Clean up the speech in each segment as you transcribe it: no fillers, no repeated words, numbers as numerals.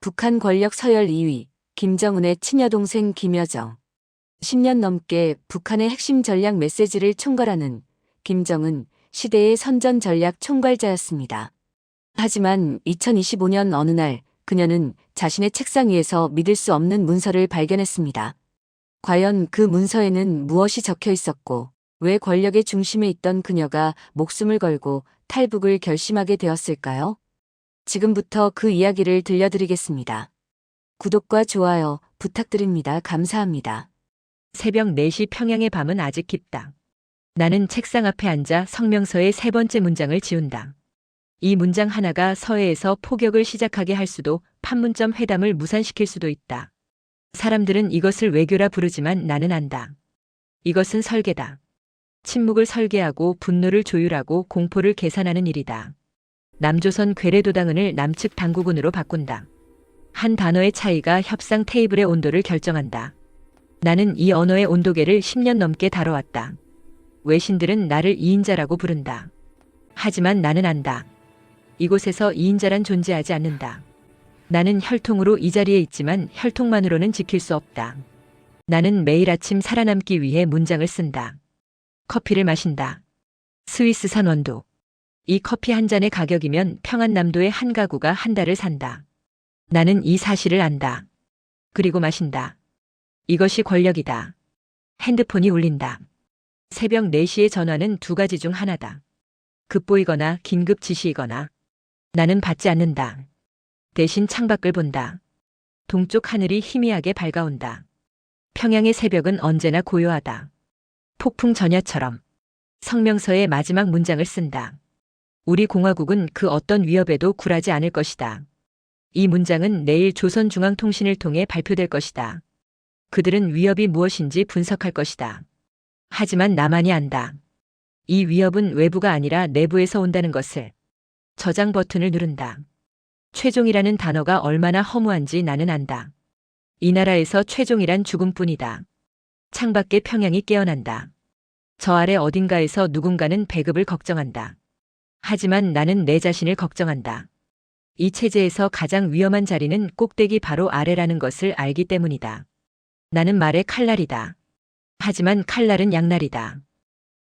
북한 권력 서열 2위, 김정은의 친여동생 김여정. 10년 넘게 북한의 핵심 전략 메시지를 총괄하는 김정은 시대의 선전 전략 총괄자였습니다. 하지만 2025년 어느 날 그녀는 자신의 책상 위에서 믿을 수 없는 문서를 발견했습니다. 과연 그 문서에는 무엇이 적혀 있었고, 왜 권력의 중심에 있던 그녀가 목숨을 걸고 탈북을 결심하게 되었을까요? 지금부터 그 이야기를 들려드리겠습니다. 구독과 좋아요 부탁드립니다. 감사합니다. 새벽 4시 평양의 밤은 아직 깊다. 나는 책상 앞에 앉아 성명서의 세 번째 문장을 지운다. 이 문장 하나가 서해에서 포격을 시작하게 할 수도 판문점 회담을 무산시킬 수도 있다. 사람들은 이것을 외교라 부르지만 나는 안다. 이것은 설계다. 침묵을 설계하고 분노를 조율하고 공포를 계산하는 일이다. 남조선 괴뢰도당은을 남측 당국은으로 바꾼다. 한 단어의 차이가 협상 테이블의 온도를 결정한다. 나는 이 언어의 온도계를 10년 넘게 다뤄왔다. 외신들은 나를 이인자라고 부른다. 하지만 나는 안다. 이곳에서 이인자란 존재하지 않는다. 나는 혈통으로 이 자리에 있지만 혈통만으로는 지킬 수 없다. 나는 매일 아침 살아남기 위해 문장을 쓴다. 커피를 마신다. 스위스산 원두. 이 커피 한 잔의 가격이면 평안남도의 한 가구가 한 달을 산다. 나는 이 사실을 안다. 그리고 마신다. 이것이 권력이다. 핸드폰이 울린다. 새벽 4시의 전화는 두 가지 중 하나다. 급보이거나 긴급 지시이거나. 나는 받지 않는다. 대신 창밖을 본다. 동쪽 하늘이 희미하게 밝아온다. 평양의 새벽은 언제나 고요하다. 폭풍 전야처럼. 성명서의 마지막 문장을 쓴다. 우리 공화국은 그 어떤 위협에도 굴하지 않을 것이다. 이 문장은 내일 조선중앙통신을 통해 발표될 것이다. 그들은 위협이 무엇인지 분석할 것이다. 하지만 나만이 안다. 이 위협은 외부가 아니라 내부에서 온다는 것을. 저장 버튼을 누른다. 최종이라는 단어가 얼마나 허무한지 나는 안다. 이 나라에서 최종이란 죽음뿐이다. 창밖에 평양이 깨어난다. 저 아래 어딘가에서 누군가는 배급을 걱정한다. 하지만 나는 내 자신을 걱정한다. 이 체제에서 가장 위험한 자리는 꼭대기 바로 아래라는 것을 알기 때문이다. 나는 말의 칼날이다. 하지만 칼날은 양날이다.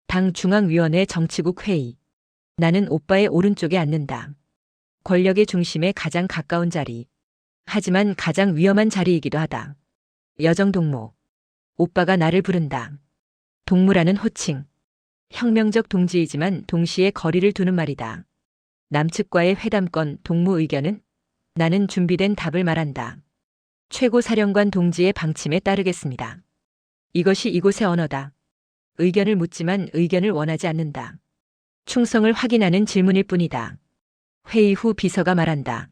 당 중앙위원회 정치국 회의. 나는 오빠의 오른쪽에 앉는다. 권력의 중심에 가장 가까운 자리. 하지만 가장 위험한 자리이기도 하다. 여정동무. 오빠가 나를 부른다. 동무라는 호칭. 혁명적 동지이지만 동시에 거리를 두는 말이다. 남측과의 회담권 동무 의견은? 나는 준비된 답을 말한다. 최고사령관 동지의 방침에 따르겠습니다. 이것이 이곳의 언어다. 의견을 묻지만 의견을 원하지 않는다. 충성을 확인하는 질문일 뿐이다. 회의 후 비서가 말한다.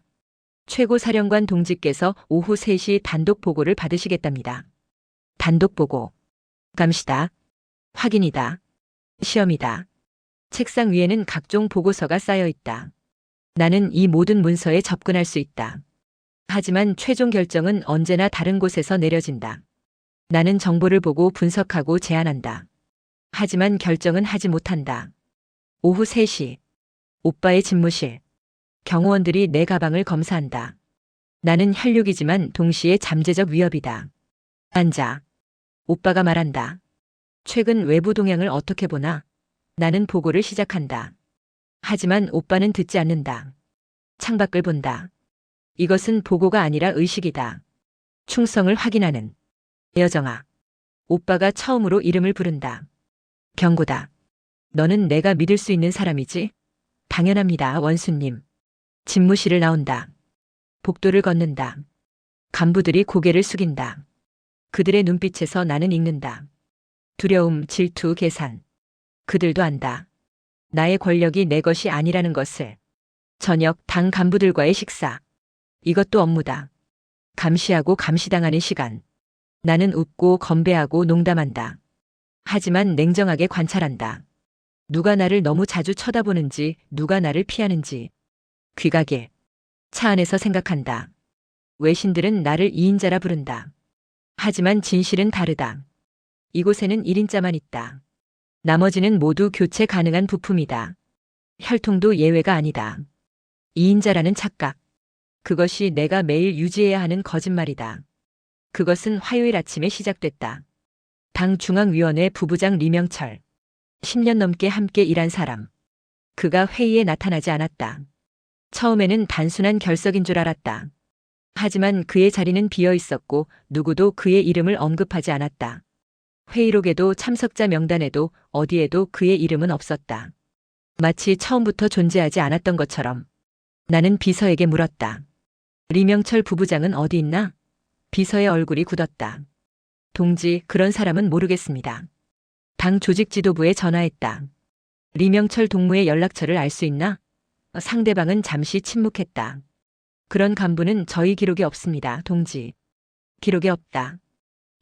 최고사령관 동지께서 오후 3시 단독 보고를 받으시겠답니다. 단독 보고. 감시다. 확인이다. 시험이다. 책상 위에는 각종 보고서가 쌓여 있다. 나는 이 모든 문서에 접근할 수 있다. 하지만 최종 결정은 언제나 다른 곳에서 내려진다. 나는 정보를 보고 분석하고 제안한다. 하지만 결정은 하지 못한다. 오후 3시. 오빠의 집무실. 경호원들이 내 가방을 검사한다. 나는 혈육이지만 동시에 잠재적 위협이다. 앉아. 오빠가 말한다. 최근 외부 동향을 어떻게 보나? 나는 보고를 시작한다. 하지만 오빠는 듣지 않는다. 창밖을 본다. 이것은 보고가 아니라 의식이다. 충성을 확인하는. 여정아. 오빠가 처음으로 이름을 부른다. 경고다. 너는 내가 믿을 수 있는 사람이지? 당연합니다, 원수님. 집무실을 나온다. 복도를 걷는다. 간부들이 고개를 숙인다. 그들의 눈빛에서 나는 읽는다. 두려움, 질투, 계산. 그들도 안다. 나의 권력이 내 것이 아니라는 것을. 저녁 당 간부들과의 식사. 이것도 업무다. 감시하고 감시당하는 시간. 나는 웃고 건배하고 농담한다. 하지만 냉정하게 관찰한다. 누가 나를 너무 자주 쳐다보는지, 누가 나를 피하는지. 귀가길. 차 안에서 생각한다. 외신들은 나를 이인자라 부른다. 하지만 진실은 다르다. 이곳에는 1인자만 있다. 나머지는 모두 교체 가능한 부품이다. 혈통도 예외가 아니다. 2인자라는 착각. 그것이 내가 매일 유지해야 하는 거짓말이다. 그것은 화요일 아침에 시작됐다. 당 중앙위원회 부부장 리명철. 10년 넘게 함께 일한 사람. 그가 회의에 나타나지 않았다. 처음에는 단순한 결석인 줄 알았다. 하지만 그의 자리는 비어 있었고 누구도 그의 이름을 언급하지 않았다. 회의록에도 참석자 명단에도 어디에도 그의 이름은 없었다. 마치 처음부터 존재하지 않았던 것처럼. 나는 비서에게 물었다. 리명철 부부장은 어디 있나? 비서의 얼굴이 굳었다. 동지, 그런 사람은 모르겠습니다. 당 조직 지도부에 전화했다. 리명철 동무의 연락처를 알 수 있나? 상대방은 잠시 침묵했다. 그런 간부는 저희 기록에 없습니다, 동지. 기록에 없다.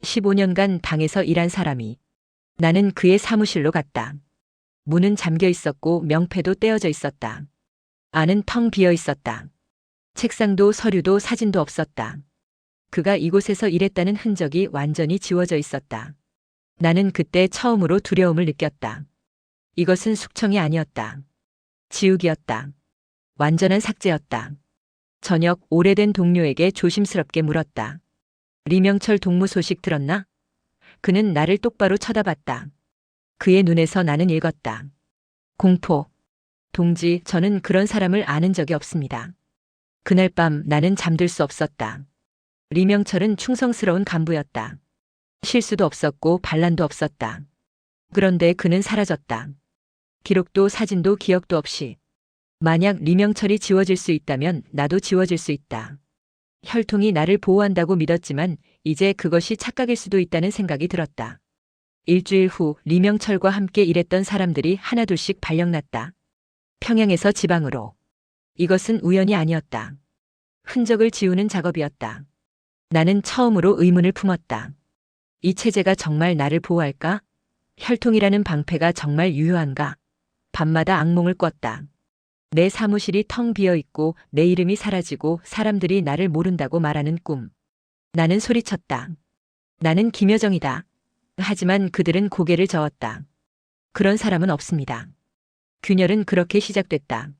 15년간 당에서 일한 사람이. 나는 그의 사무실로 갔다. 문은 잠겨 있었고 명패도 떼어져 있었다. 안은 텅 비어 있었다. 책상도 서류도 사진도 없었다. 그가 이곳에서 일했다는 흔적이 완전히 지워져 있었다. 나는 그때 처음으로 두려움을 느꼈다. 이것은 숙청이 아니었다. 지우기였다. 완전한 삭제였다. 저녁 오래된 동료에게 조심스럽게 물었다. 리명철 동무 소식 들었나? 그는 나를 똑바로 쳐다봤다. 그의 눈에서 나는 읽었다. 공포. 동지, 저는 그런 사람을 아는 적이 없습니다. 그날 밤 나는 잠들 수 없었다. 리명철은 충성스러운 간부였다. 실수도 없었고 반란도 없었다. 그런데 그는 사라졌다. 기록도 사진도 기억도 없이. 만약 리명철이 지워질 수 있다면 나도 지워질 수 있다. 혈통이 나를 보호한다고 믿었지만 이제 그것이 착각일 수도 있다는 생각이 들었다. 일주일 후 리명철과 함께 일했던 사람들이 하나둘씩 발령났다. 평양에서 지방으로. 이것은 우연이 아니었다. 흔적을 지우는 작업이었다. 나는 처음으로 의문을 품었다. 이 체제가 정말 나를 보호할까? 혈통이라는 방패가 정말 유효한가? 밤마다 악몽을 꿨다. 내 사무실이 텅 비어 있고 내 이름이 사라지고 사람들이 나를 모른다고 말하는 꿈. 나는 소리쳤다. 나는 김여정이다. 하지만 그들은 고개를 저었다. 그런 사람은 없습니다. 균열은 그렇게 시작됐다.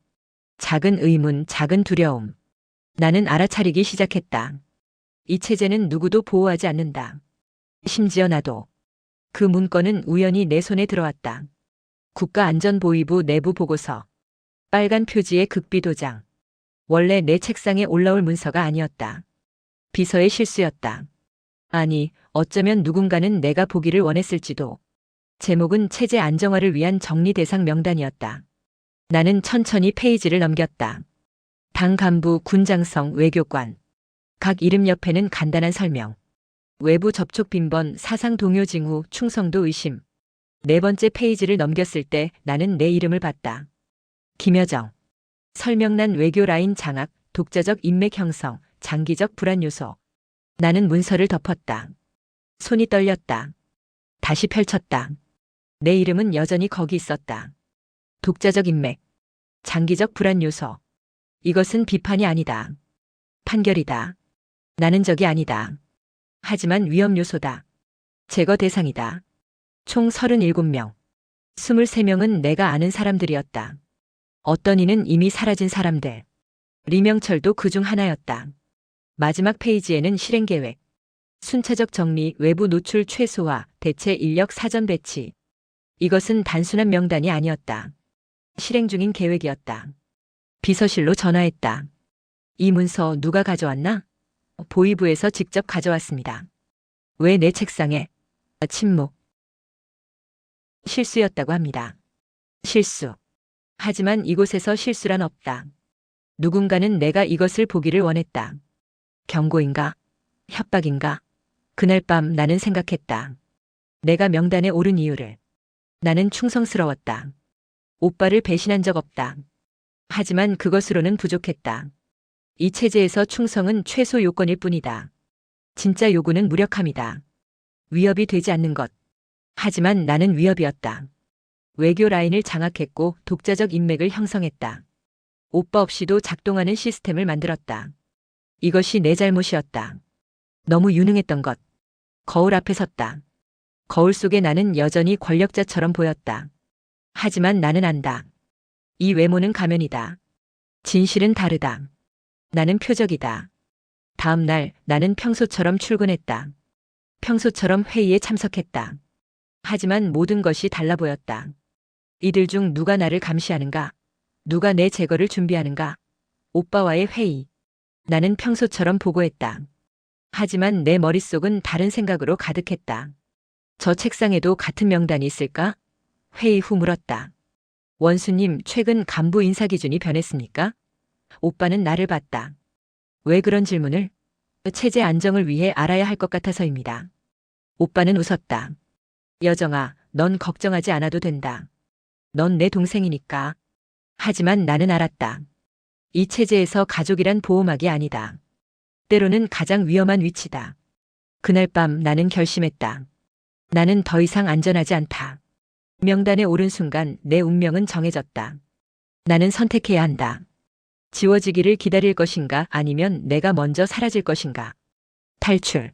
작은 의문, 작은 두려움. 나는 알아차리기 시작했다. 이 체제는 누구도 보호하지 않는다. 심지어 나도. 그 문건은 우연히 내 손에 들어왔다. 국가안전보위부 내부 보고서. 빨간 표지의 극비 도장. 원래 내 책상에 올라올 문서가 아니었다. 비서의 실수였다. 아니, 어쩌면 누군가는 내가 보기를 원했을지도. 제목은 체제 안정화를 위한 정리 대상 명단이었다. 나는 천천히 페이지를 넘겼다. 당 간부, 군장성, 외교관. 각 이름 옆에는 간단한 설명. 외부 접촉 빈번, 사상 동요 징후, 충성도 의심. 네 번째 페이지를 넘겼을 때 나는 내 이름을 봤다. 김여정. 설명란 외교 라인 장악, 독자적 인맥 형성, 장기적 불안 요소. 나는 문서를 덮었다. 손이 떨렸다. 다시 펼쳤다. 내 이름은 여전히 거기 있었다. 독자적 인맥, 장기적 불안 요소. 이것은 비판이 아니다. 판결이다. 나는 적이 아니다. 하지만 위험 요소다. 제거 대상이다. 총 37명. 23명은 내가 아는 사람들이었다. 어떤 이는 이미 사라진 사람들. 리명철도 그중 하나였다. 마지막 페이지에는 실행계획, 순차적 정리, 외부 노출 최소화, 대체 인력 사전 배치. 이것은 단순한 명단이 아니었다. 실행 중인 계획이었다. 비서실로 전화했다. 이 문서 누가 가져왔나? 보위부에서 직접 가져왔습니다. 왜 내 책상에? 침묵. 실수였다고 합니다. 실수. 하지만 이곳에서 실수란 없다. 누군가는 내가 이것을 보기를 원했다. 경고인가? 협박인가? 그날 밤 나는 생각했다. 내가 명단에 오른 이유를. 나는 충성스러웠다. 오빠를 배신한 적 없다. 하지만 그것으로는 부족했다. 이 체제에서 충성은 최소 요건일 뿐이다. 진짜 요구는 무력함이다. 위협이 되지 않는 것. 하지만 나는 위협이었다. 외교 라인을 장악했고 독자적 인맥을 형성했다. 오빠 없이도 작동하는 시스템을 만들었다. 이것이 내 잘못이었다. 너무 유능했던 것. 거울 앞에 섰다. 거울 속에 나는 여전히 권력자처럼 보였다. 하지만 나는 안다. 이 외모는 가면이다. 진실은 다르다. 나는 표적이다. 다음 날 나는 평소처럼 출근했다. 평소처럼 회의에 참석했다. 하지만 모든 것이 달라 보였다. 이들 중 누가 나를 감시하는가? 누가 내 제거를 준비하는가? 오빠와의 회의. 나는 평소처럼 보고했다. 하지만 내 머릿속은 다른 생각으로 가득했다. 저 책상에도 같은 명단이 있을까? 회의 후 물었다. 원수님, 최근 간부 인사 기준이 변했습니까? 오빠는 나를 봤다. 왜 그런 질문을? 체제 안정을 위해 알아야 할 것 같아서입니다. 오빠는 웃었다. 여정아, 넌 걱정하지 않아도 된다. 넌 내 동생이니까. 하지만 나는 알았다. 이 체제에서 가족이란 보호막이 아니다. 때로는 가장 위험한 위치다. 그날 밤 나는 결심했다. 나는 더 이상 안전하지 않다. 명단에 오른 순간 내 운명은 정해졌다. 나는 선택해야 한다. 지워지기를 기다릴 것인가 아니면 내가 먼저 사라질 것인가. 탈출.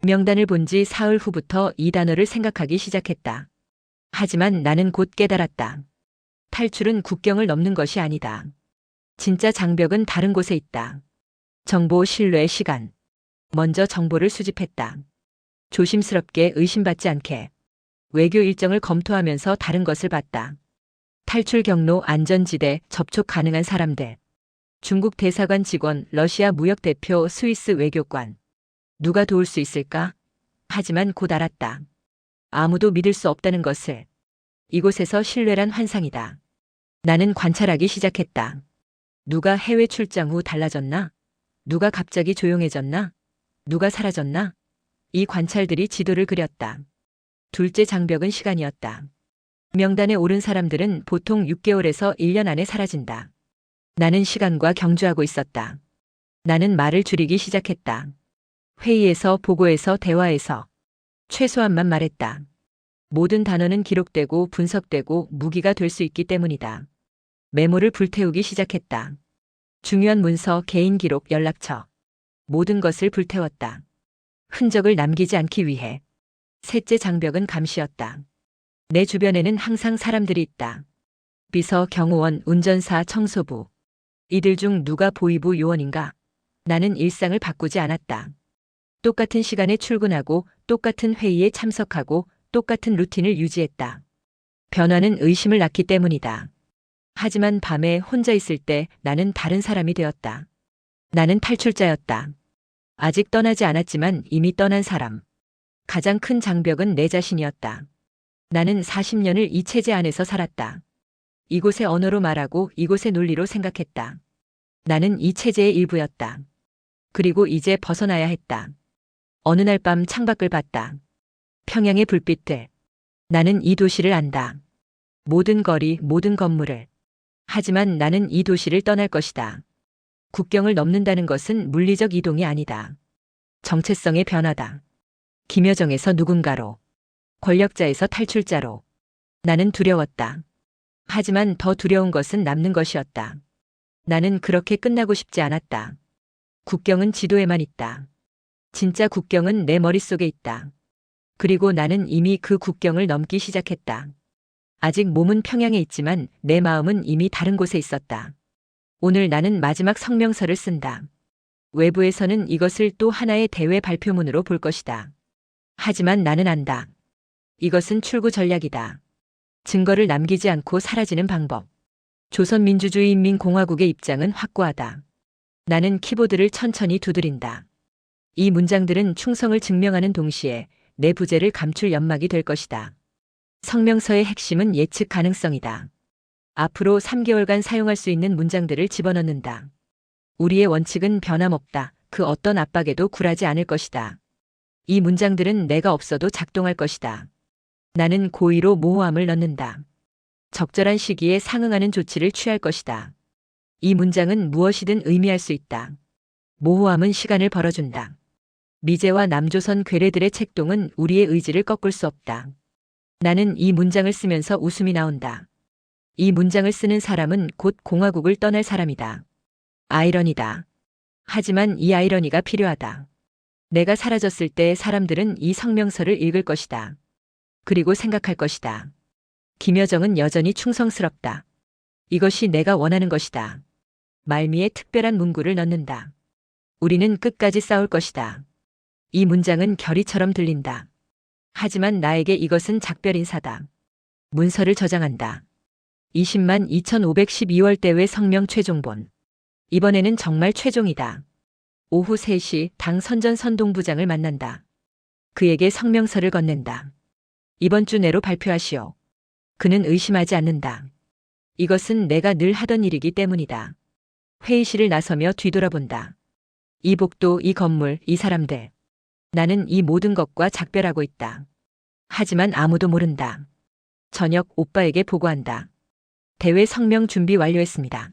명단을 본 지 사흘 후부터 이 단어를 생각하기 시작했다. 하지만 나는 곧 깨달았다. 탈출은 국경을 넘는 것이 아니다. 진짜 장벽은 다른 곳에 있다. 정보, 신뢰, 시간. 먼저 정보를 수집했다. 조심스럽게 의심받지 않게. 외교 일정을 검토하면서 다른 것을 봤다. 탈출 경로, 안전지대, 접촉 가능한 사람들. 중국 대사관 직원, 러시아 무역 대표, 스위스 외교관. 누가 도울 수 있을까? 하지만 곧 알았다. 아무도 믿을 수 없다는 것을. 이곳에서 신뢰란 환상이다. 나는 관찰하기 시작했다. 누가 해외 출장 후 달라졌나? 누가 갑자기 조용해졌나? 누가 사라졌나? 이 관찰들이 지도를 그렸다. 둘째 장벽은 시간이었다. 명단에 오른 사람들은 보통 6개월에서 1년 안에 사라진다. 나는 시간과 경주하고 있었다. 나는 말을 줄이기 시작했다. 회의에서, 보고에서, 대화에서 최소한만 말했다. 모든 단어는 기록되고 분석되고 무기가 될 수 있기 때문이다. 메모를 불태우기 시작했다. 중요한 문서, 개인 기록, 연락처. 모든 것을 불태웠다. 흔적을 남기지 않기 위해. 셋째 장벽은 감시였다. 내 주변에는 항상 사람들이 있다. 비서, 경호원, 운전사, 청소부. 이들 중 누가 보이부 요원인가? 나는 일상을 바꾸지 않았다. 똑같은 시간에 출근하고 똑같은 회의에 참석하고 똑같은 루틴을 유지했다. 변화는 의심을 낳기 때문이다. 하지만 밤에 혼자 있을 때 나는 다른 사람이 되었다. 나는 탈출자였다. 아직 떠나지 않았지만 이미 떠난 사람. 가장 큰 장벽은 내 자신이었다. 나는 40년을 이 체제 안에서 살았다. 이곳의 언어로 말하고 이곳의 논리로 생각했다. 나는 이 체제의 일부였다. 그리고 이제 벗어나야 했다. 어느 날 밤 창밖을 봤다. 평양의 불빛들. 나는 이 도시를 안다. 모든 거리, 모든 건물을. 하지만 나는 이 도시를 떠날 것이다. 국경을 넘는다는 것은 물리적 이동이 아니다. 정체성의 변화다. 김여정에서 누군가로. 권력자에서 탈출자로. 나는 두려웠다. 하지만 더 두려운 것은 남는 것이었다. 나는 그렇게 끝나고 싶지 않았다. 국경은 지도에만 있다. 진짜 국경은 내 머릿속에 있다. 그리고 나는 이미 그 국경을 넘기 시작했다. 아직 몸은 평양에 있지만 내 마음은 이미 다른 곳에 있었다. 오늘 나는 마지막 성명서를 쓴다. 외부에서는 이것을 또 하나의 대외 발표문으로 볼 것이다. 하지만 나는 안다. 이것은 출구 전략이다. 증거를 남기지 않고 사라지는 방법. 조선민주주의인민공화국의 입장은 확고하다. 나는 키보드를 천천히 두드린다. 이 문장들은 충성을 증명하는 동시에 내 부재를 감출 연막이 될 것이다. 성명서의 핵심은 예측 가능성이다. 앞으로 3개월간 사용할 수 있는 문장들을 집어넣는다. 우리의 원칙은 변함없다. 그 어떤 압박에도 굴하지 않을 것이다. 이 문장들은 내가 없어도 작동할 것이다. 나는 고의로 모호함을 넣는다. 적절한 시기에 상응하는 조치를 취할 것이다. 이 문장은 무엇이든 의미할 수 있다. 모호함은 시간을 벌어준다. 미제와 남조선 괴뢰들의 책동은 우리의 의지를 꺾을 수 없다. 나는 이 문장을 쓰면서 웃음이 나온다. 이 문장을 쓰는 사람은 곧 공화국을 떠날 사람이다. 아이러니다. 하지만 이 아이러니가 필요하다. 내가 사라졌을 때 사람들은 이 성명서를 읽을 것이다. 그리고 생각할 것이다. 김여정은 여전히 충성스럽다. 이것이 내가 원하는 것이다. 말미에 특별한 문구를 넣는다. 우리는 끝까지 싸울 것이다. 이 문장은 결의처럼 들린다. 하지만 나에게 이것은 작별 인사다. 문서를 저장한다. 20만 2512월 대회 성명 최종본. 이번에는 정말 최종이다. 오후 3시 당 선전 선동부장을 만난다. 그에게 성명서를 건넨다. 이번 주 내로 발표하시오. 그는 의심하지 않는다. 이것은 내가 늘 하던 일이기 때문이다. 회의실을 나서며 뒤돌아본다. 이 복도, 이 건물, 이 사람들. 나는 이 모든 것과 작별하고 있다. 하지만 아무도 모른다. 저녁 오빠에게 보고한다. 대회 성명 준비 완료했습니다.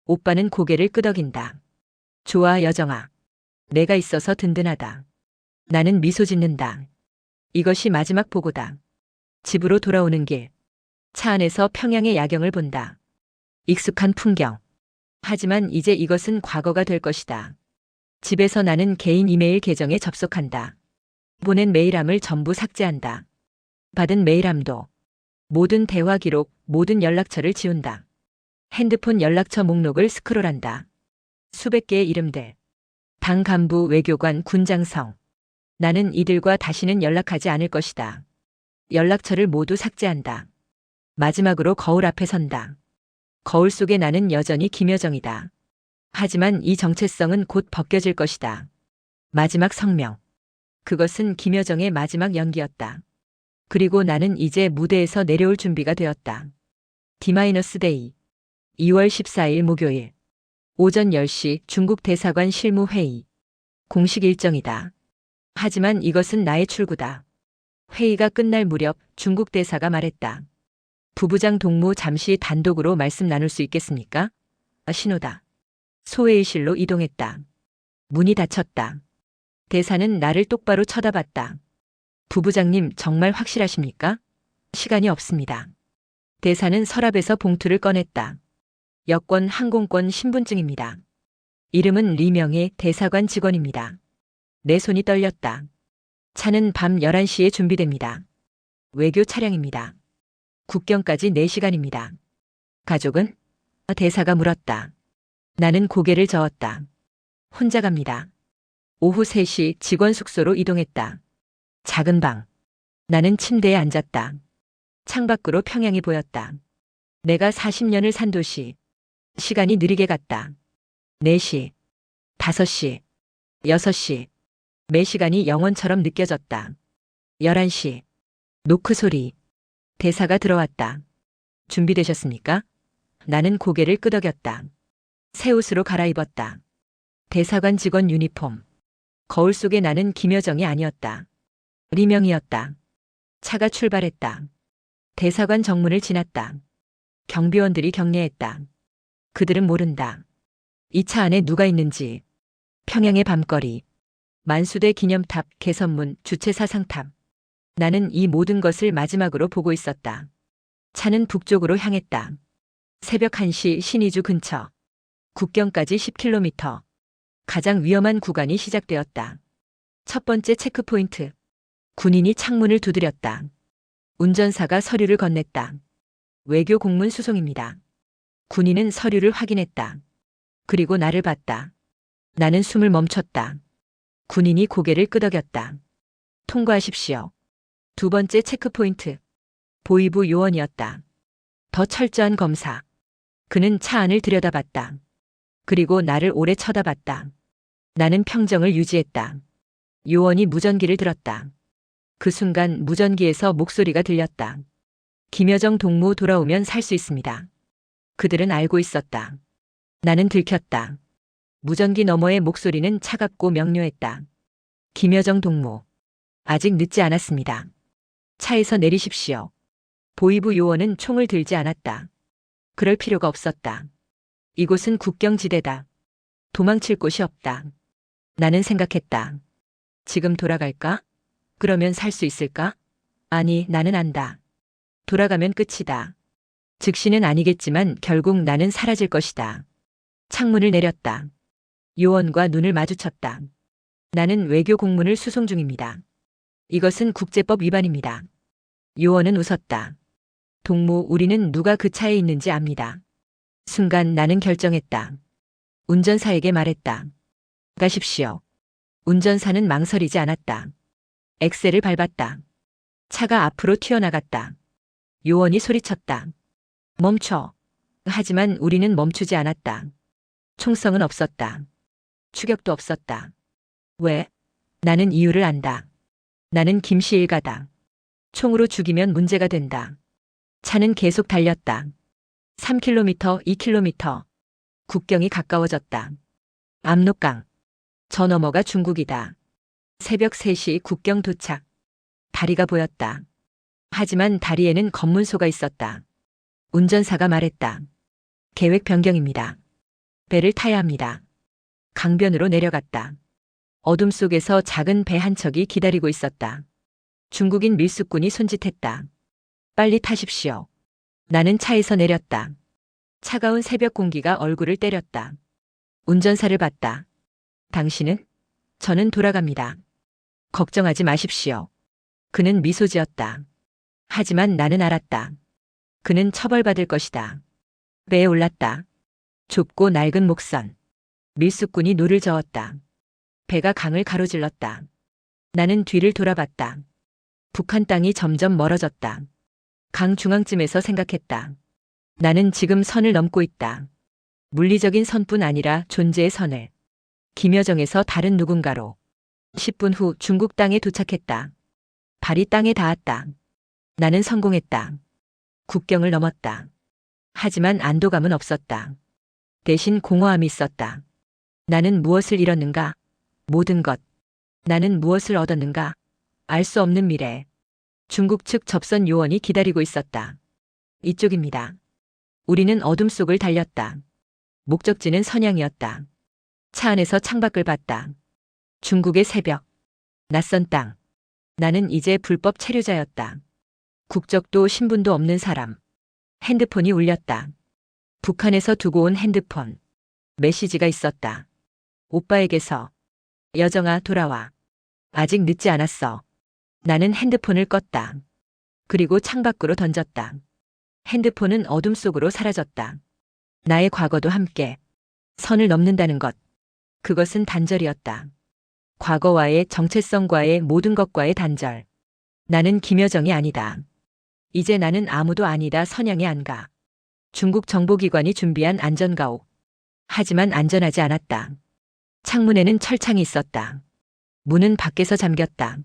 오빠는 고개를 끄덕인다. 좋아, 여정아. 내가 있어서 든든하다. 나는 미소 짓는다. 이것이 마지막 보고다. 집으로 돌아오는 길. 차 안에서 평양의 야경을 본다. 익숙한 풍경. 하지만 이제 이것은 과거가 될 것이다. 집에서 나는 개인 이메일 계정에 접속한다. 보낸 메일함을 전부 삭제한다. 받은 메일함도. 모든 대화 기록, 모든 연락처를 지운다. 핸드폰 연락처 목록을 스크롤한다. 수백 개의 이름들. 당 간부, 외교관, 군장성. 나는 이들과 다시는 연락하지 않을 것이다. 연락처를 모두 삭제한다. 마지막으로 거울 앞에 선다. 거울 속에 나는 여전히 김여정이다. 하지만 이 정체성은 곧 벗겨질 것이다. 마지막 성명. 그것은 김여정의 마지막 연기였다. 그리고 나는 이제 무대에서 내려올 준비가 되었다. D-데이. 2월 14일 목요일. 오전 10시 중국 대사관 실무회의. 공식 일정이다. 하지만 이것은 나의 출구다. 회의가 끝날 무렵 중국 대사가 말했다. 부부장 동무 잠시 단독으로 말씀 나눌 수 있겠습니까? 신호다. 소회의실로 이동했다. 문이 닫혔다. 대사는 나를 똑바로 쳐다봤다. 부부장님 정말 확실하십니까? 시간이 없습니다. 대사는 서랍에서 봉투를 꺼냈다. 여권, 항공권, 신분증입니다. 이름은 리명의 대사관 직원입니다. 내 손이 떨렸다. 차는 밤 11시에 준비됩니다. 외교 차량입니다. 국경까지 4시간입니다. 가족은? 대사가 물었다. 나는 고개를 저었다. 혼자 갑니다. 오후 3시 직원 숙소로 이동했다. 작은 방. 나는 침대에 앉았다. 창밖으로 평양이 보였다. 내가 40년을 산 도시. 시간이 느리게 갔다. 4시, 5시, 6시. 매 시간이 영원처럼 느껴졌다. 11시. 노크 소리. 대사가 들어왔다. 준비되셨습니까? 나는 고개를 끄덕였다. 새 옷으로 갈아입었다. 대사관 직원 유니폼. 거울 속에 나는 김여정이 아니었다. 리명이었다. 차가 출발했다. 대사관 정문을 지났다. 경비원들이 경례했다. 그들은 모른다. 이 차 안에 누가 있는지. 평양의 밤거리. 만수대 기념탑, 개선문, 주체사 상탑. 나는 이 모든 것을 마지막으로 보고 있었다. 차는 북쪽으로 향했다. 새벽 1시 신의주 근처. 국경까지 10km. 가장 위험한 구간이 시작되었다. 첫 번째 체크포인트. 군인이 창문을 두드렸다. 운전사가 서류를 건넸다. 외교 공문 수송입니다. 군인은 서류를 확인했다. 그리고 나를 봤다. 나는 숨을 멈췄다. 군인이 고개를 끄덕였다. 통과하십시오. 두 번째 체크포인트. 보위부 요원이었다. 더 철저한 검사. 그는 차 안을 들여다봤다. 그리고 나를 오래 쳐다봤다. 나는 평정을 유지했다. 요원이 무전기를 들었다. 그 순간 무전기에서 목소리가 들렸다. 김여정 동무 돌아오면 살 수 있습니다. 그들은 알고 있었다. 나는 들켰다. 무전기 너머의 목소리는 차갑고 명료했다. 김여정 동무. 아직 늦지 않았습니다. 차에서 내리십시오. 보위부 요원은 총을 들지 않았다. 그럴 필요가 없었다. 이곳은 국경지대다. 도망칠 곳이 없다. 나는 생각했다. 지금 돌아갈까? 그러면 살 수 있을까? 아니, 나는 안다. 돌아가면 끝이다. 즉시는 아니겠지만 결국 나는 사라질 것이다. 창문을 내렸다. 요원과 눈을 마주쳤다. 나는 외교 공문을 수송 중입니다. 이것은 국제법 위반입니다. 요원은 웃었다. 동무, 우리는 누가 그 차에 있는지 압니다. 순간 나는 결정했다. 운전사에게 말했다. 가십시오. 운전사는 망설이지 않았다. 엑셀을 밟았다. 차가 앞으로 튀어나갔다. 요원이 소리쳤다. 멈춰. 하지만 우리는 멈추지 않았다. 총성은 없었다. 추격도 없었다. 왜? 나는 이유를 안다. 나는 김씨 일가다. 총으로 죽이면 문제가 된다. 차는 계속 달렸다. 3km, 2km. 국경이 가까워졌다. 압록강. 저 너머가 중국이다. 새벽 3시 국경 도착. 다리가 보였다. 하지만 다리에는 검문소가 있었다. 운전사가 말했다. 계획 변경입니다. 배를 타야 합니다. 강변으로 내려갔다. 어둠 속에서 작은 배 한 척이 기다리고 있었다. 중국인 밀수꾼이 손짓했다. 빨리 타십시오. 나는 차에서 내렸다. 차가운 새벽 공기가 얼굴을 때렸다. 운전사를 봤다. 당신은? 저는 돌아갑니다. 걱정하지 마십시오. 그는 미소 지었다. 하지만 나는 알았다. 그는 처벌받을 것이다. 배에 올랐다. 좁고 낡은 목선. 밀수꾼이 노를 저었다. 배가 강을 가로질렀다. 나는 뒤를 돌아봤다. 북한 땅이 점점 멀어졌다. 강 중앙쯤에서 생각했다. 나는 지금 선을 넘고 있다. 물리적인 선뿐 아니라 존재의 선을. 김여정에서 다른 누군가로. 10분 후 중국 땅에 도착했다. 발이 땅에 닿았다. 나는 성공했다. 국경을 넘었다. 하지만 안도감은 없었다. 대신 공허함이 있었다. 나는 무엇을 잃었는가? 모든 것. 나는 무엇을 얻었는가? 알 수 없는 미래. 중국 측 접선 요원이 기다리고 있었다. 이쪽입니다. 우리는 어둠 속을 달렸다. 목적지는 선양이었다. 차 안에서 창밖을 봤다. 중국의 새벽. 낯선 땅. 나는 이제 불법 체류자였다. 국적도 신분도 없는 사람. 핸드폰이 울렸다. 북한에서 두고 온 핸드폰. 메시지가 있었다. 오빠에게서. 여정아, 돌아와. 아직 늦지 않았어. 나는 핸드폰을 껐다. 그리고 창밖으로 던졌다. 핸드폰은 어둠 속으로 사라졌다. 나의 과거도 함께. 선을 넘는다는 것. 그것은 단절이었다. 과거와의 정체성과의 모든 것과의 단절. 나는 김여정이 아니다. 이제 나는 아무도 아니다. 선양에 안 가. 중국 정보기관이 준비한 안전가옥. 하지만 안전하지 않았다. 창문에는 철창이 있었다. 문은 밖에서 잠겼다.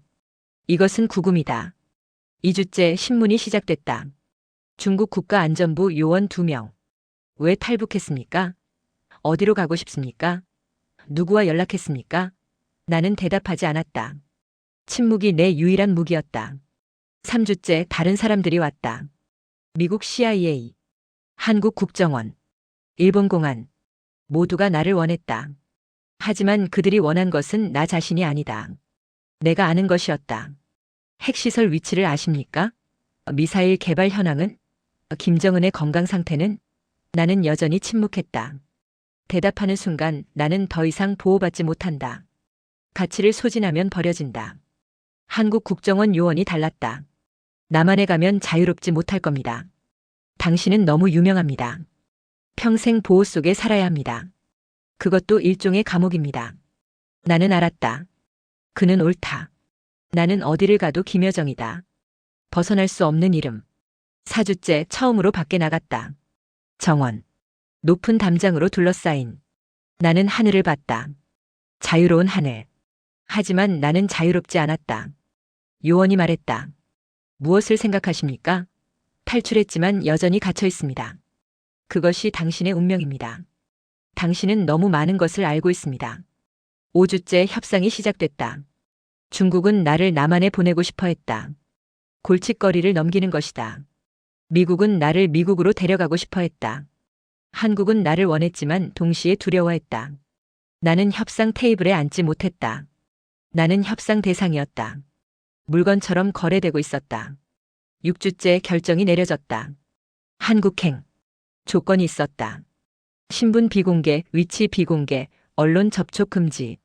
이것은 구금이다. 2주째 신문이 시작됐다. 중국 국가안전부 요원 2명. 왜 탈북했습니까? 어디로 가고 싶습니까? 누구와 연락했습니까? 나는 대답하지 않았다. 침묵이 내 유일한 무기였다. 3주째 다른 사람들이 왔다. 미국 CIA, 한국 국정원, 일본 공안. 모두가 나를 원했다. 하지만 그들이 원한 것은 나 자신이 아니다. 내가 아는 것이었다. 핵시설 위치를 아십니까? 미사일 개발 현황은? 김정은의 건강 상태는? 나는 여전히 침묵했다. 대답하는 순간 나는 더 이상 보호받지 못한다. 가치를 소진하면 버려진다. 한국 국정원 요원이 달랐다. 남한에 가면 자유롭지 못할 겁니다. 당신은 너무 유명합니다. 평생 보호 속에 살아야 합니다. 그것도 일종의 감옥입니다. 나는 알았다. 그는 옳다. 나는 어디를 가도 김여정이다. 벗어날 수 없는 이름. 4주째 처음으로 밖에 나갔다. 정원. 높은 담장으로 둘러싸인. 나는 하늘을 봤다. 자유로운 하늘. 하지만 나는 자유롭지 않았다. 요원이 말했다. 무엇을 생각하십니까? 탈출했지만 여전히 갇혀 있습니다. 그것이 당신의 운명입니다. 당신은 너무 많은 것을 알고 있습니다. 5주째 협상이 시작됐다. 중국은 나를 남한에 보내고 싶어 했다. 골칫거리를 넘기는 것이다. 미국은 나를 미국으로 데려가고 싶어 했다. 한국은 나를 원했지만 동시에 두려워했다. 나는 협상 테이블에 앉지 못했다. 나는 협상 대상이었다. 물건처럼 거래되고 있었다. 6주째 결정이 내려졌다. 한국행. 조건이 있었다. 신분 비공개, 위치 비공개, 언론 접촉 금지.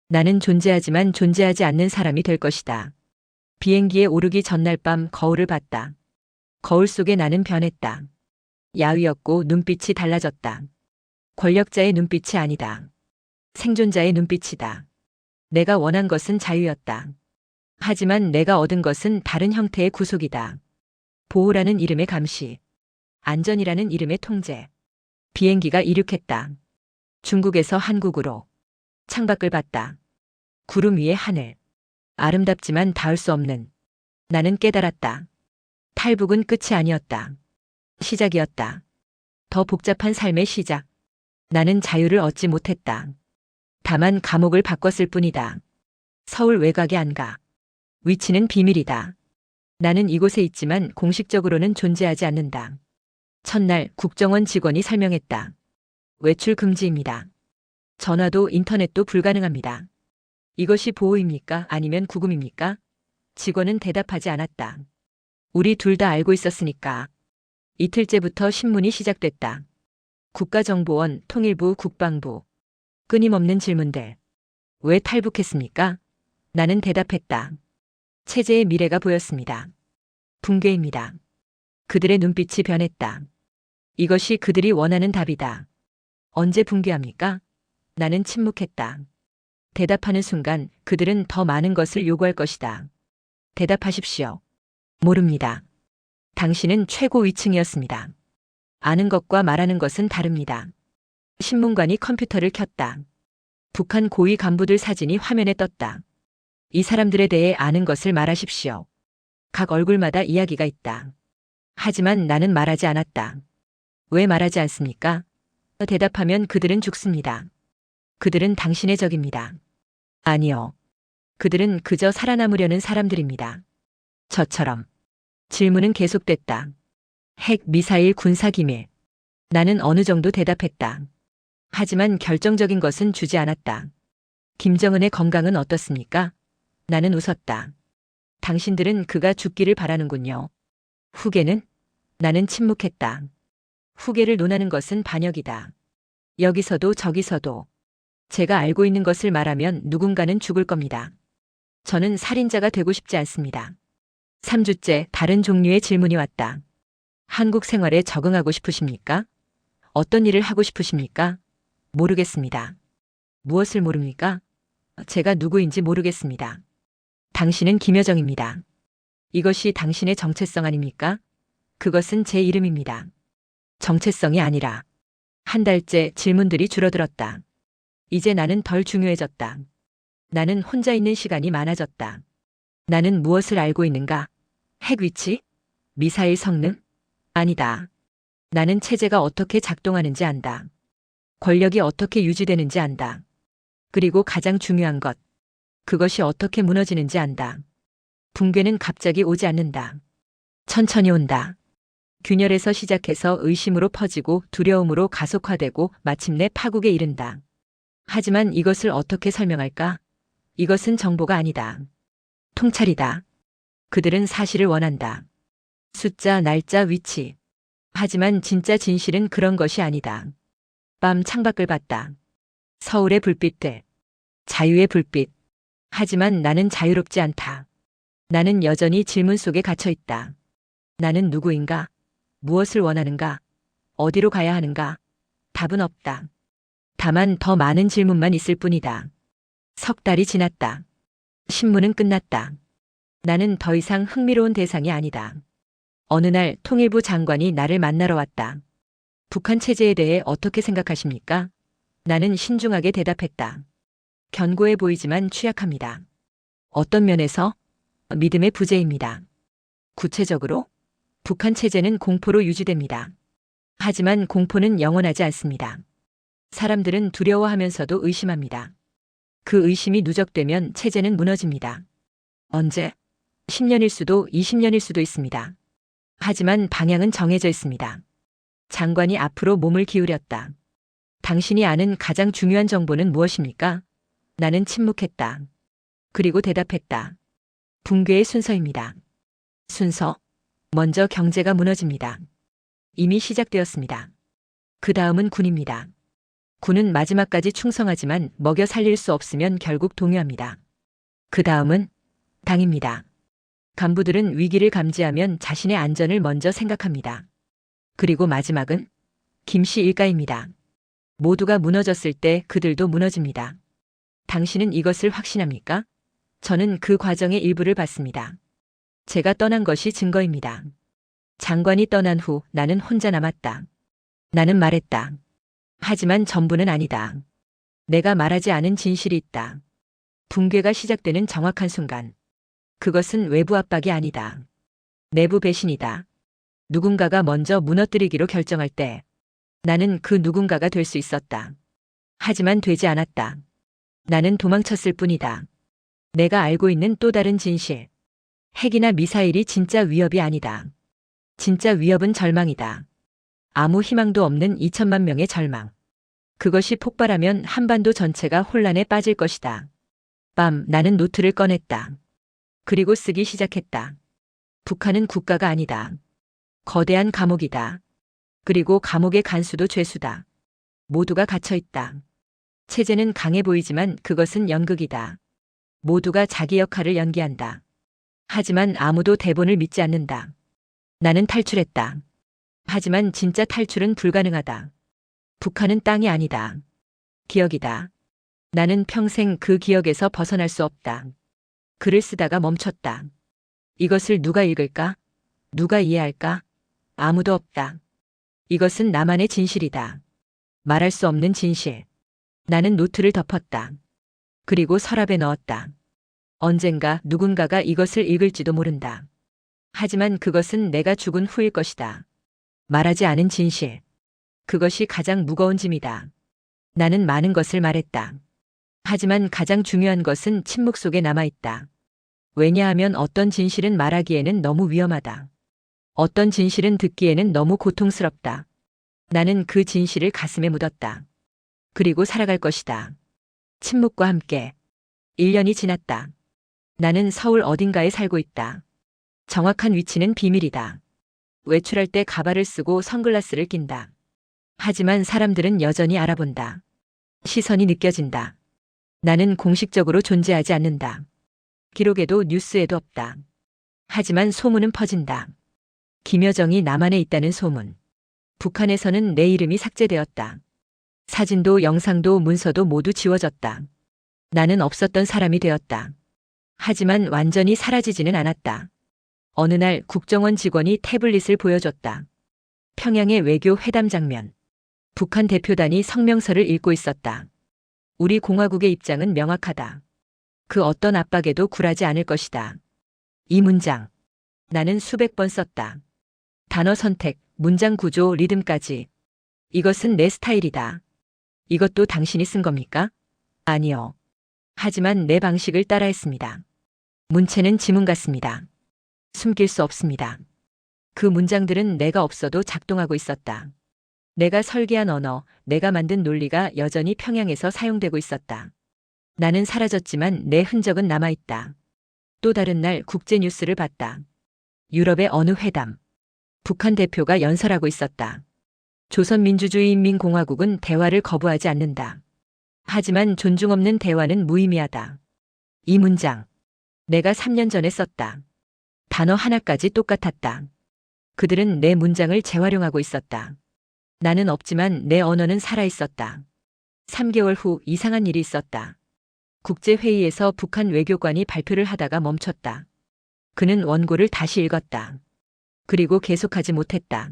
나는 존재하지만 존재하지 않는 사람이 될 것이다. 비행기에 오르기 전날 밤 거울을 봤다. 거울 속에 나는 변했다. 야위었고 눈빛이 달라졌다. 권력자의 눈빛이 아니다. 생존자의 눈빛이다. 내가 원한 것은 자유였다. 하지만 내가 얻은 것은 다른 형태의 구속이다. 보호라는 이름의 감시, 안전이라는 이름의 통제. 비행기가 이륙했다. 중국에서 한국으로. 창밖을 봤다. 구름 위의 하늘. 아름답지만 닿을 수 없는. 나는 깨달았다. 탈북은 끝이 아니었다. 시작이었다. 더 복잡한 삶의 시작. 나는 자유를 얻지 못했다. 다만 감옥을 바꿨을 뿐이다. 서울 외곽에 안 가. 위치는 비밀이다. 나는 이곳에 있지만 공식적으로는 존재하지 않는다. 첫날 국정원 직원이 설명했다. 외출 금지입니다. 전화도 인터넷도 불가능합니다. 이것이 보호입니까? 아니면 구금입니까? 직원은 대답하지 않았다. 우리 둘 다 알고 있었으니까. 이틀째부터 신문이 시작됐다. 국가정보원, 통일부, 국방부. 끊임없는 질문들. 왜 탈북했습니까? 나는 대답했다. 체제의 미래가 보였습니다. 붕괴입니다. 그들의 눈빛이 변했다. 이것이 그들이 원하는 답이다. 언제 붕괴합니까? 나는 침묵했다. 대답하는 순간 그들은 더 많은 것을 요구할 것이다. 대답하십시오. 모릅니다. 당신은 최고 위층이었습니다. 아는 것과 말하는 것은 다릅니다. 신문관이 컴퓨터를 켰다. 북한 고위 간부들 사진이 화면에 떴다. 이 사람들에 대해 아는 것을 말하십시오. 각 얼굴마다 이야기가 있다. 하지만 나는 말하지 않았다. 왜 말하지 않습니까? 대답하면 그들은 죽습니다. 그들은 당신의 적입니다. 아니요. 그들은 그저 살아남으려는 사람들입니다. 저처럼. 질문은 계속됐다. 핵, 미사일, 군사기밀. 나는 어느 정도 대답했다. 하지만 결정적인 것은 주지 않았다. 김정은의 건강은 어떻습니까? 나는 웃었다. 당신들은 그가 죽기를 바라는군요. 후계는? 나는 침묵했다. 후계를 논하는 것은 반역이다. 여기서도 저기서도. 제가 알고 있는 것을 말하면 누군가는 죽을 겁니다. 저는 살인자가 되고 싶지 않습니다. 3주째 다른 종류의 질문이 왔다. 한국 생활에 적응하고 싶으십니까? 어떤 일을 하고 싶으십니까? 모르겠습니다. 무엇을 모릅니까? 제가 누구인지 모르겠습니다. 당신은 김여정입니다. 이것이 당신의 정체성 아닙니까? 그것은 제 이름입니다. 정체성이 아니라. 한 달째 질문들이 줄어들었다. 이제 나는 덜 중요해졌다. 나는 혼자 있는 시간이 많아졌다. 나는 무엇을 알고 있는가? 핵 위치? 미사일 성능? 아니다. 나는 체제가 어떻게 작동하는지 안다. 권력이 어떻게 유지되는지 안다. 그리고 가장 중요한 것. 그것이 어떻게 무너지는지 안다. 붕괴는 갑자기 오지 않는다. 천천히 온다. 균열에서 시작해서 의심으로 퍼지고 두려움으로 가속화되고 마침내 파국에 이른다. 하지만 이것을 어떻게 설명할까? 이것은 정보가 아니다. 통찰이다. 그들은 사실을 원한다. 숫자, 날짜, 위치. 하지만 진짜 진실은 그런 것이 아니다. 밤 창밖을 봤다. 서울의 불빛들. 자유의 불빛. 하지만 나는 자유롭지 않다. 나는 여전히 질문 속에 갇혀 있다. 나는 누구인가? 무엇을 원하는가? 어디로 가야 하는가? 답은 없다. 다만 더 많은 질문만 있을 뿐이다. 석 달이 지났다. 신문은 끝났다. 나는 더 이상 흥미로운 대상이 아니다. 어느 날 통일부 장관이 나를 만나러 왔다. 북한 체제에 대해 어떻게 생각하십니까? 나는 신중하게 대답했다. 견고해 보이지만 취약합니다. 어떤 면에서? 믿음의 부재입니다. 구체적으로? 북한 체제는 공포로 유지됩니다. 하지만 공포는 영원하지 않습니다. 사람들은 두려워하면서도 의심합니다. 그 의심이 누적되면 체제는 무너집니다. 언제? 10년일 수도 20년일 수도 있습니다. 하지만 방향은 정해져 있습니다. 장관이 앞으로 몸을 기울였다. 당신이 아는 가장 중요한 정보는 무엇입니까? 나는 침묵했다. 그리고 대답했다. 붕괴의 순서입니다. 순서? 먼저 경제가 무너집니다. 이미 시작되었습니다. 그 다음은 군입니다. 군은 마지막까지 충성하지만 먹여 살릴 수 없으면 결국 동요합니다. 그 다음은 당입니다. 간부들은 위기를 감지하면 자신의 안전을 먼저 생각합니다. 그리고 마지막은 김씨 일가입니다. 모두가 무너졌을 때 그들도 무너집니다. 당신은 이것을 확신합니까? 저는 그 과정의 일부를 봤습니다. 제가 떠난 것이 증거입니다. 장관이 떠난 후 나는 혼자 남았다. 나는 말했다. 하지만 전부는 아니다. 내가 말하지 않은 진실이 있다. 붕괴가 시작되는 정확한 순간. 그것은 외부 압박이 아니다. 내부 배신이다. 누군가가 먼저 무너뜨리기로 결정할 때 나는 그 누군가가 될 수 있었다. 하지만 되지 않았다. 나는 도망쳤을 뿐이다. 내가 알고 있는 또 다른 진실. 핵이나 미사일이 진짜 위협이 아니다. 진짜 위협은 절망이다. 아무 희망도 없는 2천만 명의 절망. 그것이 폭발하면 한반도 전체가 혼란에 빠질 것이다. 밤, 나는 노트를 꺼냈다. 그리고 쓰기 시작했다. 북한은 국가가 아니다. 거대한 감옥이다. 그리고 감옥의 간수도 죄수다. 모두가 갇혀 있다. 체제는 강해 보이지만 그것은 연극이다. 모두가 자기 역할을 연기한다. 하지만 아무도 대본을 믿지 않는다. 나는 탈출했다. 하지만 진짜 탈출은 불가능하다. 북한은 땅이 아니다. 기억이다. 나는 평생 그 기억에서 벗어날 수 없다. 글을 쓰다가 멈췄다. 이것을 누가 읽을까? 누가 이해할까? 아무도 없다. 이것은 나만의 진실이다. 말할 수 없는 진실. 나는 노트를 덮었다. 그리고 서랍에 넣었다. 언젠가 누군가가 이것을 읽을지도 모른다. 하지만 그것은 내가 죽은 후일 것이다. 말하지 않은 진실. 그것이 가장 무거운 짐이다. 나는 많은 것을 말했다. 하지만 가장 중요한 것은 침묵 속에 남아있다. 왜냐하면 어떤 진실은 말하기에는 너무 위험하다. 어떤 진실은 듣기에는 너무 고통스럽다. 나는 그 진실을 가슴에 묻었다. 그리고 살아갈 것이다. 침묵과 함께. 1년이 지났다. 나는 서울 어딘가에 살고 있다. 정확한 위치는 비밀이다. 외출할 때 가발을 쓰고 선글라스를 낀다. 하지만 사람들은 여전히 알아본다. 시선이 느껴진다. 나는 공식적으로 존재하지 않는다. 기록에도 뉴스에도 없다. 하지만 소문은 퍼진다. 김여정이 남한에 있다는 소문. 북한에서는 내 이름이 삭제되었다. 사진도 영상도 문서도 모두 지워졌다. 나는 없었던 사람이 되었다. 하지만 완전히 사라지지는 않았다. 어느 날 국정원 직원이 태블릿을 보여줬다. 평양의 외교 회담 장면. 북한 대표단이 성명서를 읽고 있었다. 우리 공화국의 입장은 명확하다. 그 어떤 압박에도 굴하지 않을 것이다. 이 문장. 나는 수백 번 썼다. 단어 선택, 문장 구조, 리듬까지. 이것은 내 스타일이다. 이것도 당신이 쓴 겁니까? 아니요. 하지만 내 방식을 따라했습니다. 문체는 지문 같습니다. 숨길 수 없습니다. 그 문장들은 내가 없어도 작동하고 있었다. 내가 설계한 언어, 내가 만든 논리가 여전히 평양에서 사용되고 있었다. 나는 사라졌지만 내 흔적은 남아있다. 또 다른 날 국제 뉴스를 봤다. 유럽의 어느 회담. 북한 대표가 연설하고 있었다. 조선민주주의인민공화국은 대화를 거부하지 않는다. 하지만 존중 없는 대화는 무의미하다. 이 문장. 내가 3년 전에 썼다. 단어 하나까지 똑같았다. 그들은 내 문장을 재활용하고 있었다. 나는 없지만 내 언어는 살아있었다. 3개월 후 이상한 일이 있었다. 국제회의에서 북한 외교관이 발표를 하다가 멈췄다. 그는 원고를 다시 읽었다. 그리고 계속하지 못했다.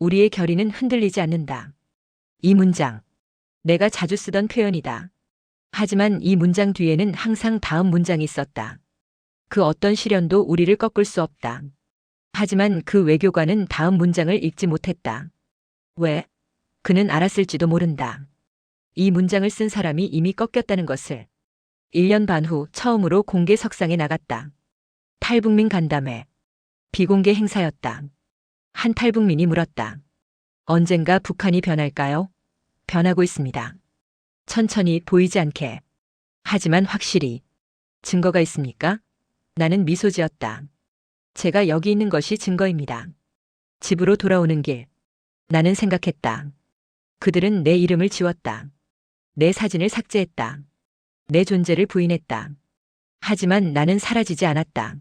우리의 결의는 흔들리지 않는다. 이 문장. 내가 자주 쓰던 표현이다. 하지만 이 문장 뒤에는 항상 다음 문장이 있었다. 그 어떤 시련도 우리를 꺾을 수 없다. 하지만 그 외교관은 다음 문장을 읽지 못했다. 왜? 그는 알았을지도 모른다. 이 문장을 쓴 사람이 이미 꺾였다는 것을. 1년 반 후 처음으로 공개 석상에 나갔다. 탈북민 간담회. 비공개 행사였다. 한 탈북민이 물었다. 언젠가 북한이 변할까요? 변하고 있습니다. 천천히 보이지 않게. 하지만 확실히. 증거가 있습니까? 나는 미소 지었다. 제가 여기 있는 것이 증거입니다. 집으로 돌아오는 길. 나는 생각했다. 그들은 내 이름을 지웠다. 내 사진을 삭제했다. 내 존재를 부인했다. 하지만 나는 사라지지 않았다.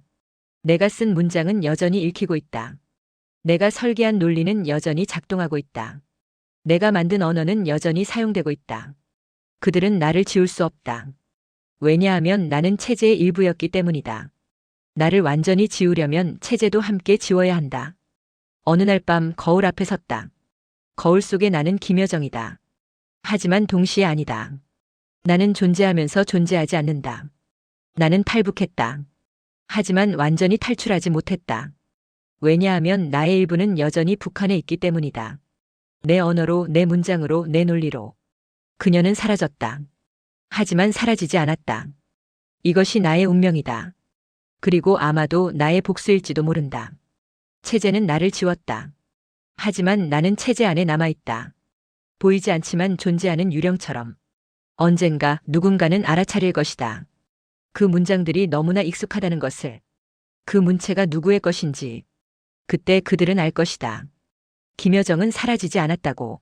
내가 쓴 문장은 여전히 읽히고 있다. 내가 설계한 논리는 여전히 작동하고 있다. 내가 만든 언어는 여전히 사용되고 있다. 그들은 나를 지울 수 없다. 왜냐하면 나는 체제의 일부였기 때문이다. 나를 완전히 지우려면 체제도 함께 지워야 한다. 어느 날 밤 거울 앞에 섰다. 거울 속에 나는 김여정이다. 하지만 동시에 아니다. 나는 존재하면서 존재하지 않는다. 나는 탈북했다. 하지만 완전히 탈출하지 못했다. 왜냐하면 나의 일부는 여전히 북한에 있기 때문이다. 내 언어로, 내 문장으로, 내 논리로. 그녀는 사라졌다. 하지만 사라지지 않았다. 이것이 나의 운명이다. 그리고 아마도 나의 복수일지도 모른다. 체제는 나를 지웠다. 하지만 나는 체제 안에 남아있다. 보이지 않지만 존재하는 유령처럼. 언젠가 누군가는 알아차릴 것이다. 그 문장들이 너무나 익숙하다는 것을. 그 문체가 누구의 것인지. 그때 그들은 알 것이다. 김여정은 사라지지 않았다고.